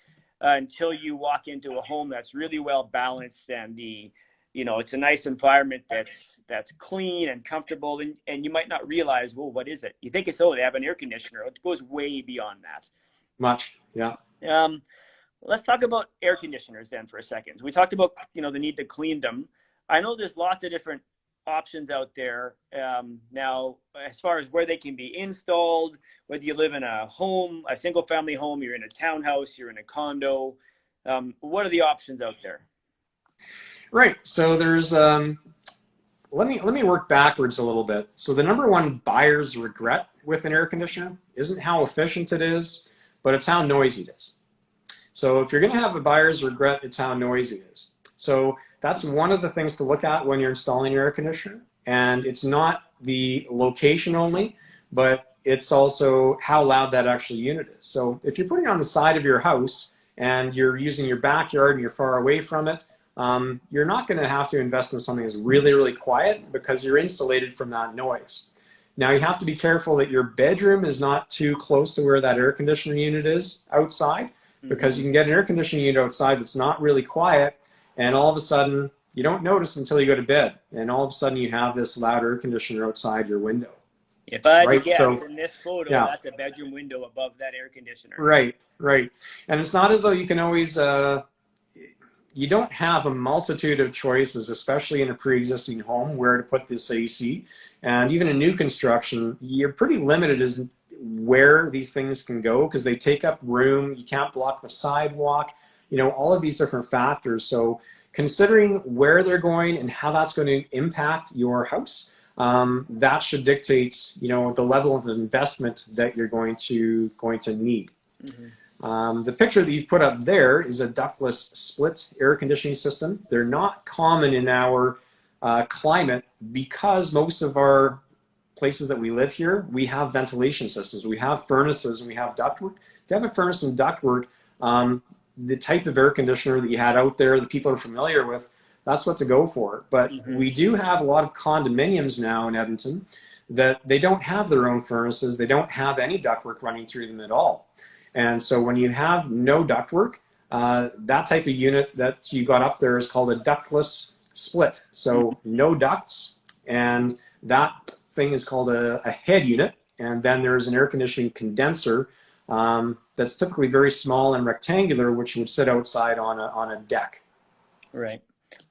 until you walk into a home that's really well balanced, and it's a nice environment that's clean and comfortable, and you might not realize, well, what is it? You think it's, they have an air conditioner. It goes way beyond that. Much, yeah. Let's talk about air conditioners then for a second. We talked about, the need to clean them. I know there's lots of different options out there now, as far as where they can be installed, whether you live in a home, a single family home, you're in a townhouse, you're in a condo. What are the options out there? Right. So there's, let me work backwards a little bit. So the number one buyer's regret with an air conditioner isn't how efficient it is, but it's how noisy it is. So if you're going to have a buyer's regret, it's how noisy it is. So that's one of the things to look at when you're installing your air conditioner. And it's not the location only, but it's also how loud that actual unit is. So if you're putting it on the side of your house and you're using your backyard and you're far away from it, you're not going to have to invest in something that's really, really quiet, because you're insulated from that noise. Now you have to be careful that your bedroom is not too close to where that air conditioner unit is outside, because you can get an air conditioning unit outside that's not really quiet, and all of a sudden you don't notice until you go to bed, and all of a sudden you have this loud air conditioner outside your window. If I had to Right? guess, So, in this photo, yeah. that's a bedroom window above that air conditioner. Right, right. And it's not as though you can always, you don't have a multitude of choices, especially in a pre-existing home, where to put this AC. And even in new construction, you're pretty limited as where these things can go because they take up room. You can't block the sidewalk, you know, all of these different factors. So considering where they're going and how that's going to impact your house, that should dictate, you know, the level of investment that you're going to need. The picture that you've put up there is a ductless split air conditioning system. They're not common in our climate because most of our places that we live here, we have ventilation systems, we have furnaces, and we have ductwork. To have a furnace and ductwork, the type of air conditioner that you had out there that people are familiar with, that's what to go for. But we do have a lot of condominiums now in Edmonton that they don't have their own furnaces, they don't have any ductwork running through them at all. And so when you have no ductwork, that type of unit that you got up there is called a ductless split. So no ducts, and that thing is called a head unit. And then there's an air conditioning condenser that's typically very small and rectangular, which would sit outside on a deck. Right.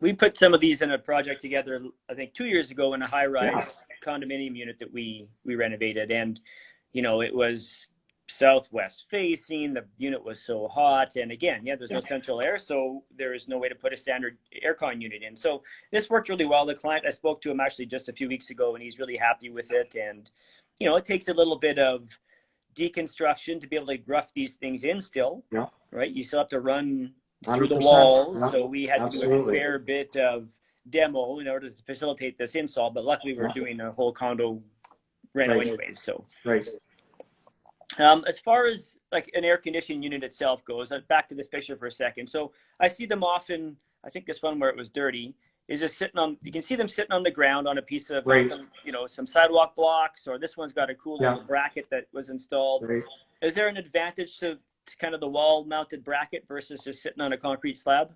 We put some of these in a project together, I think 2 years ago, in a high-rise condominium unit that we renovated. And, you know, it was southwest facing, the unit was so hot, and again, there's no central air, so there is no way to put a standard aircon unit in. So this worked really well. The client, I spoke to him actually just a few weeks ago, and he's really happy with it. And you know, it takes a little bit of deconstruction to be able to rough these things in still, right? You still have to run through the walls, so we had to do a fair bit of demo in order to facilitate this install, but luckily we're doing a whole condo reno anyways. So as far as like an air conditioning unit itself goes, back to this picture for a second. So I see them often, I think this one where it was dirty, is just sitting on, you can see them sitting on the ground on a piece of, some, you know, some sidewalk blocks, or this one's got a cool little bracket that was installed. Is there an advantage to kind of the wall mounted bracket versus just sitting on a concrete slab?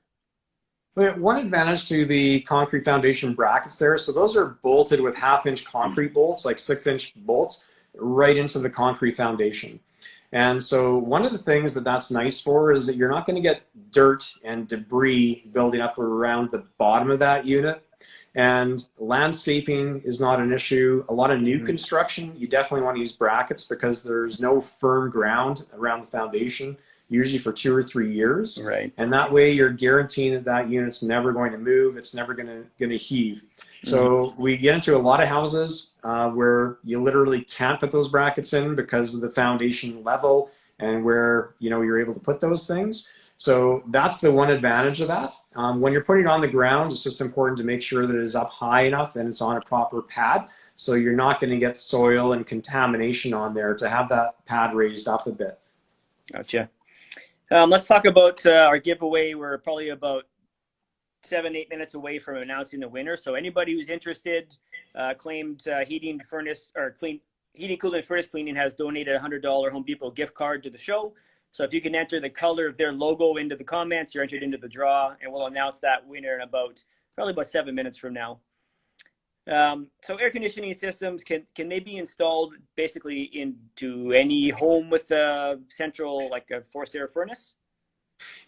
One advantage to the concrete foundation brackets there, so those are bolted with 1/2-inch concrete bolts, like 6-inch bolts, right into the concrete foundation. And so one of the things that that's nice for is that you're not going to get dirt and debris building up around the bottom of that unit. And landscaping is not an issue. A lot of new construction, you definitely want to use brackets because there's no firm ground around the foundation, usually for 2 or 3 years. And that way you're guaranteeing that that unit's never going to move. It's never going to heave. So we get into a lot of houses where you literally can't put those brackets in because of the foundation level and where, you know, you're able to put those things. So that's the one advantage of that. When you're putting it on the ground, it's just important to make sure that it is up high enough and it's on a proper pad. So you're not going to get soil and contamination on there, to have that pad raised up a bit. Gotcha. Let's talk about our giveaway. We're probably about 7-8 minutes away from announcing the winner. So anybody who's interested, Acclaimed heating, furnace, or heating, cooling, furnace cleaning has donated a $100 Home Depot gift card to the show. So if you can enter the color of their logo into the comments, you're entered into the draw, and we'll announce that winner in probably about 7 minutes from now. So air conditioning systems, can they be installed basically into any home with a central, like a forced air furnace?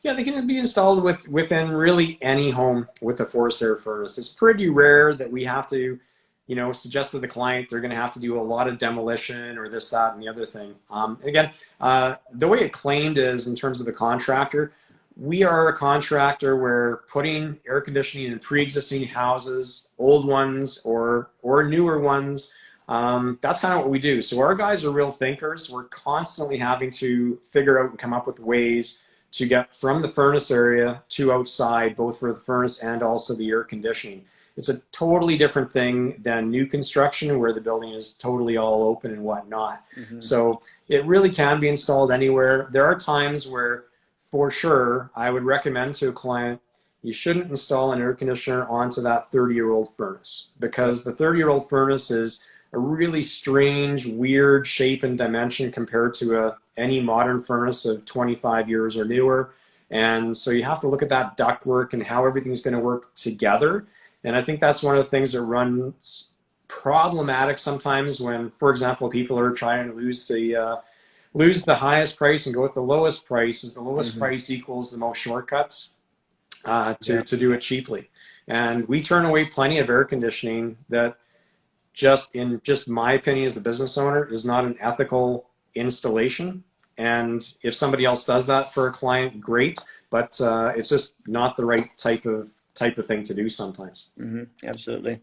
Yeah, they can be installed within really any home with a forced air furnace. It's pretty rare that we have to, you know, suggest to the client they're going to have to do a lot of demolition or this, that, and the other thing. Again, the way Acclaimed is in terms of the contractor, we are a contractor where putting air conditioning in pre-existing houses, old ones or newer ones, that's kind of what we do. So our guys are real thinkers. We're constantly having to figure out and come up with ways to get from the furnace area to outside, both for the furnace and also the air conditioning. It's a totally different thing than new construction where the building is totally all open and whatnot. So it really can be installed anywhere. There are times where, for sure, I would recommend to a client, you shouldn't install an air conditioner onto that 30-year-old furnace, because the 30-year-old furnace is a really strange, weird shape and dimension compared to any modern furnace of 25 years or newer. And so you have to look at that ductwork and how everything's going to work together. And I think that's one of the things that runs problematic sometimes when, for example, people are trying to lose the highest price and go with the lowest price, is the lowest price equals the most shortcuts to do it cheaply. And we turn away plenty of air conditioning that, in my opinion as the business owner, is not an ethical installation. And if somebody else does that for a client, great, but it's just not the right type of thing to do sometimes. Absolutely.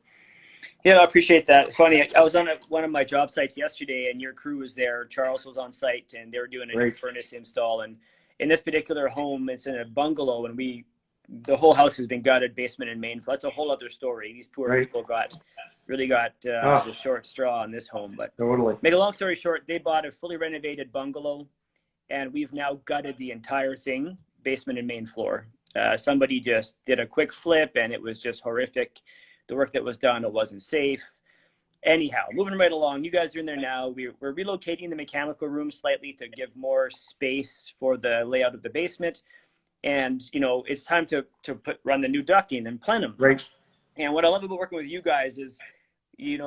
Yeah, I appreciate that. It's funny, I was on one of my job sites yesterday, and your crew was there. Charles was on site, and they were doing a new furnace install. And in this particular home, it's in a bungalow, and the whole house has been gutted, basement and main. So that's a whole other story. These poor people really got a short straw on this home. But totally. Make a long story short, they bought a fully renovated bungalow, and we've now gutted the entire thing, basement and main floor. Somebody just did a quick flip, and it was just horrific. The work that was done, it wasn't safe. Anyhow, moving right along, you guys are in there now. We're relocating the mechanical room slightly to give more space for the layout of the basement. And, it's time to run the new ducting and plenum. Right. And what I love about working with you guys is, you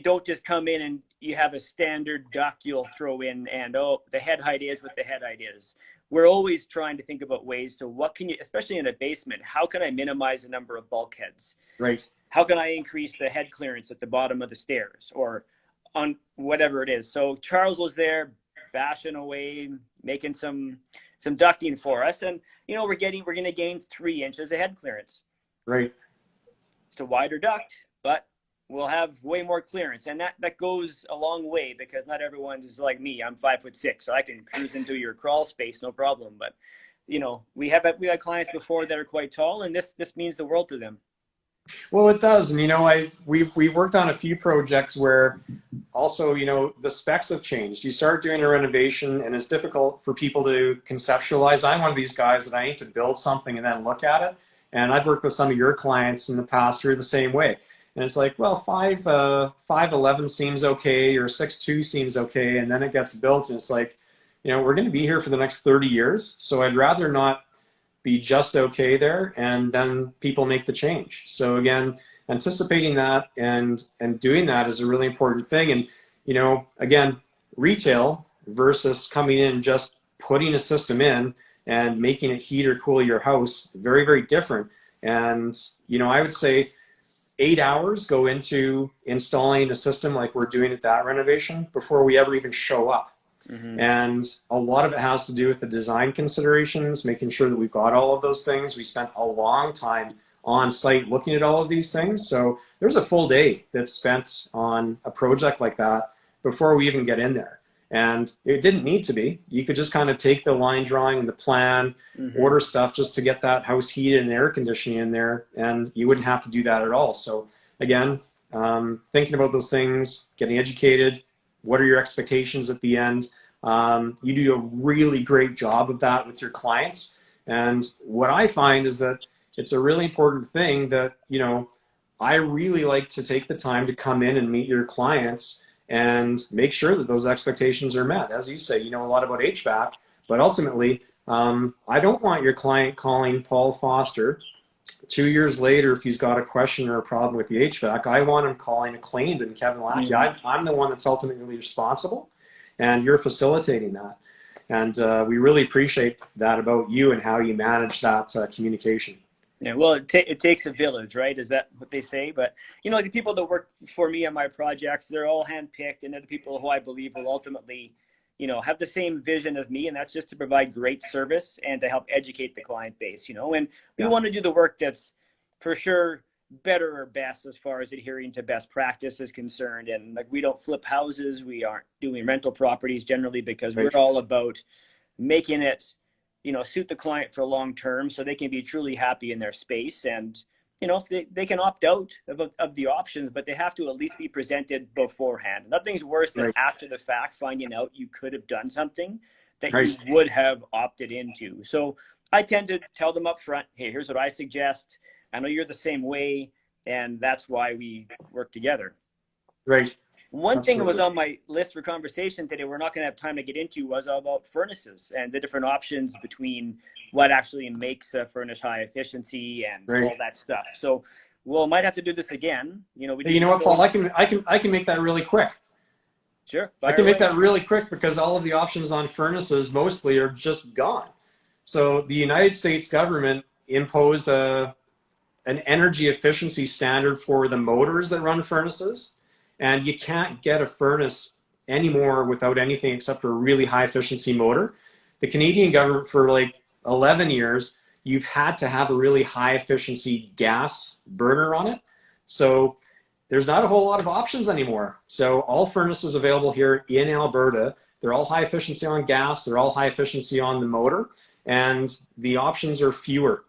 don't just come in and you have a standard duct you'll throw in and, the head height is what the head height is. We're always trying to think about ways to especially in a basement, how can I minimize the number of bulkheads? Right. How can I increase the head clearance at the bottom of the stairs or on whatever it is? So Charles was there bashing away, making some ducting for us. And, we're going to gain 3 inches of head clearance. Right. It's a wider duct, but we'll have way more clearance. And that goes a long way because not everyone's like me. I'm 5'6", so I can cruise into your crawl space, no problem. But, we had clients before that are quite tall, and this means the world to them. Well, it does. And, we've worked on a few projects where also, the specs have changed. You start doing a renovation and it's difficult for people to conceptualize. I'm one of these guys that I need to build something and then look at it. And I've worked with some of your clients in the past who are the same way. And it's like, well, 5'11" seems okay, or 6'2" seems okay. And then it gets built and it's like, we're going to be here for the next 30 years. So I'd rather not be just okay there, and then people make the change. So again, anticipating that and doing that is a really important thing. And again, retail versus coming in and just putting a system in and making it heat or cool your house, very, very different. And I would say 8 hours go into installing a system like we're doing at that renovation before we ever even show up. And a lot of it has to do with the design considerations, making sure that we've got all of those things. We spent a long time on site looking at all of these things. So there's a full day that's spent on a project like that before we even get in there. And it didn't need to be. You could just kind of take the line drawing and the plan, order stuff just to get that house heated and air conditioning in there, and you wouldn't have to do that at all. So again, thinking about those things, getting educated, what are your expectations at the end? You do a really great job of that with your clients. And what I find is that it's a really important thing that, I really like to take the time to come in and meet your clients and make sure that those expectations are met. As you say, you know a lot about HVAC, but ultimately, I don't want your client calling Paul Foster 2 years later if he's got a question or a problem with the HVAC. I want him calling Acclaimed and Kevin Lackey. I'm the one that's ultimately responsible, and you're facilitating that. And we really appreciate that about you and how you manage that communication. Yeah, well, it takes a village, right? Is that what they say? But, the people that work for me on my projects, they're all handpicked, and they're the people who I believe will ultimately, have the same vision of me, and that's just to provide great service and to help educate the client base, and we want to do the work that's for sure better or best as far as adhering to best practice is concerned. And like, we don't flip houses. We aren't doing rental properties generally because we're all about making it, suit the client for long term so they can be truly happy in their space. And, if they can opt out of the options, but they have to at least be presented beforehand. Nothing's worse than after the fact finding out you could have done something that you would have opted into. So I tend to tell them up front, hey, here's what I suggest. I know you're the same way, and that's why we work together. Right. One thing that was Absolutely. on my list for conversation today, we're not going to have time to get into, was about furnaces and the different options between what actually makes a furnace high efficiency and Great. all that stuff. So we'll might have to do this again. You know, we Hey, do you know the what, Paul? shows. I can make that really quick. Sure, I fire can make away. that really quick because all of the options on furnaces mostly are just gone. So the United States government imposed an energy efficiency standard for the motors that run furnaces, and you can't get a furnace anymore without anything except for a really high efficiency motor. The Canadian government for like 11 years, you've had to have a really high efficiency gas burner on it. So there's not a whole lot of options anymore. So all furnaces available here in Alberta, they're all high efficiency on gas, they're all high efficiency on the motor, and the options are fewer.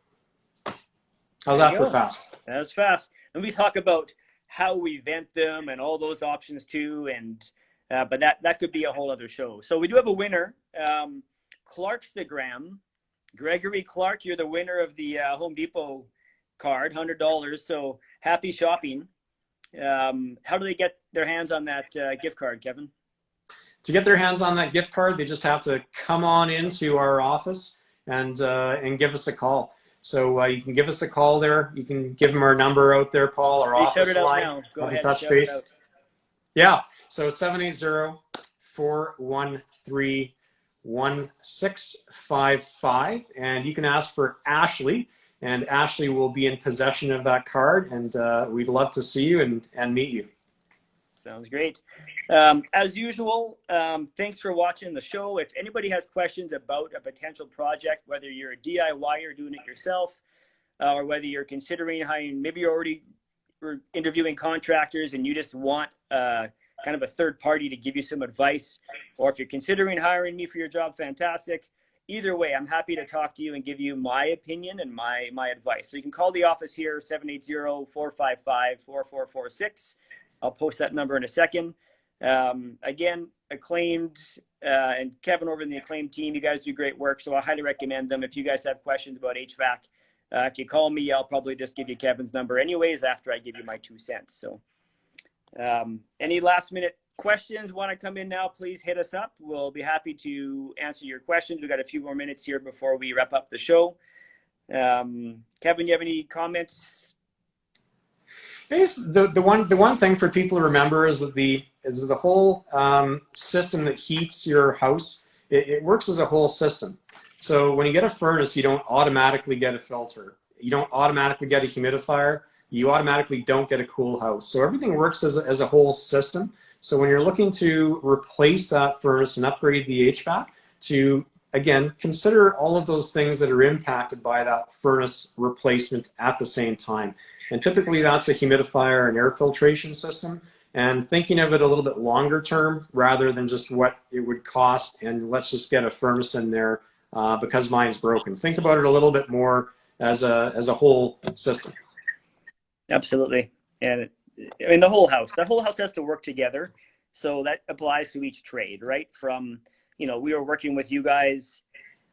How's There that you for go. fast? That's fast. And we talk about how we vent them and all those options too. And but that could be a whole other show. So we do have a winner, Clarkstagram, Gregory Clark. You're the winner of the Home Depot card, $100. So happy shopping. How do they get their hands on that gift card, Kevin? To get their hands on that gift card, they just have to come on into our office and give us a call. So you can give us a call there. You can give them our number out there, Paul, our Hey, shout office it out line. now. Go Have them ahead and touch shout it base. out. Yeah. So 780-413-1655. And you can ask for Ashley. And Ashley will be in possession of that card. And we'd love to see you and meet you. Sounds great. As usual, thanks for watching the show. If anybody has questions about a potential project, whether you're a DIYer doing it yourself, or whether you're considering hiring, maybe you're already interviewing contractors and you just want kind of a third party to give you some advice, or if you're considering hiring me for your job, fantastic. Either way, I'm happy to talk to you and give you my opinion and my advice. So you can call the office here, 780-455-4446. I'll post that number in a second. Again, Acclaimed and Kevin over in the Acclaimed team, you guys do great work, so I highly recommend them. If you guys have questions about HVAC, if you call me, I'll probably just give you Kevin's number anyways after I give you my 2 cents. So any last minute questions want to come in now, please hit us up. We'll be happy to answer your questions. We've got a few more minutes here before we wrap up the show. Kevin, you have any comments? I guess the one thing for people to remember is that the whole system that heats your house, it works as a whole system. So when you get a furnace, you don't automatically get a filter. You don't automatically get a humidifier. You automatically don't get a cool house. So everything works as a whole system. So when you're looking to replace that furnace and upgrade the HVAC, to again consider all of those things that are impacted by that furnace replacement at the same time. And typically that's a humidifier and air filtration system, and thinking of it a little bit longer term rather than just what it would cost and let's just get a furnace in there because mine's broken. Think about it a little bit more as a whole system. Absolutely. And I mean, the whole house has to work together. So that applies to each trade, right? From, we were working with you guys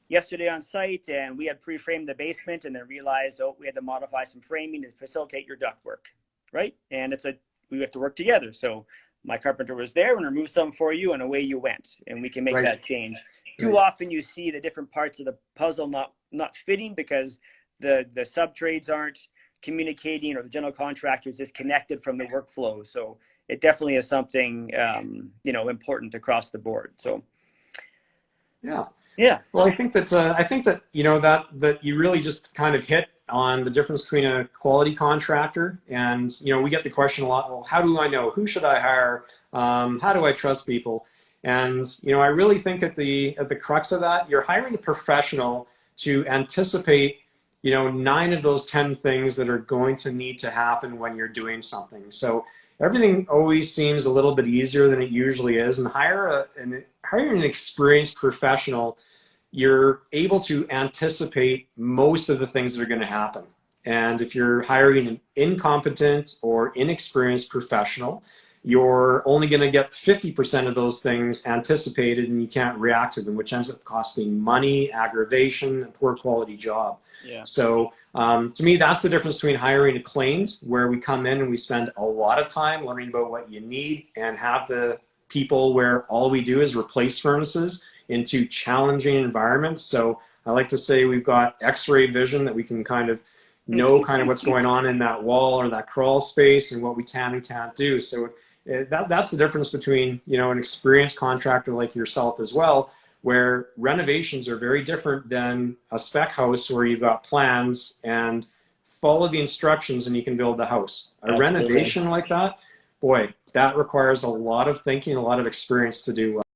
yesterday on site and we had pre-framed the basement and then realized, we had to modify some framing to facilitate your ductwork, right? And we have to work together. So my carpenter was there and removed some for you and away you went, and we can make that change. Too often you see the different parts of the puzzle not fitting because the sub trades aren't communicating or the general contractor is disconnected from the workflow. So it definitely is something, important across the board. So yeah. Well, I think that that you really just kind of hit on the difference between a quality contractor and we get the question a lot. Well, how do I know? Who should I hire? How do I trust people? And I really think at the crux of that, you're hiring a professional to anticipate 9 of those 10 things that are going to need to happen when you're doing something. So everything always seems a little bit easier than it usually is, and hiring an experienced professional, you're able to anticipate most of the things that are going to happen. And if you're hiring an incompetent or inexperienced professional, you're only going to get 50% of those things anticipated, and you can't react to them, which ends up costing money, aggravation, and poor quality job. Yeah. So to me, that's the difference between hiring Acclaimed, where we come in and we spend a lot of time learning about what you need, and have the people where all we do is replace furnaces into challenging environments. So I like to say we've got X-ray vision, that we can kind of know kind of what's going on in that wall or that crawl space and what we can and can't do. So that's the difference between, you know, an experienced contractor like yourself as well, where renovations are very different than a spec house where you've got plans and follow the instructions and you can build the house. A renovation like that, boy, that requires a lot of thinking, a lot of experience to do well.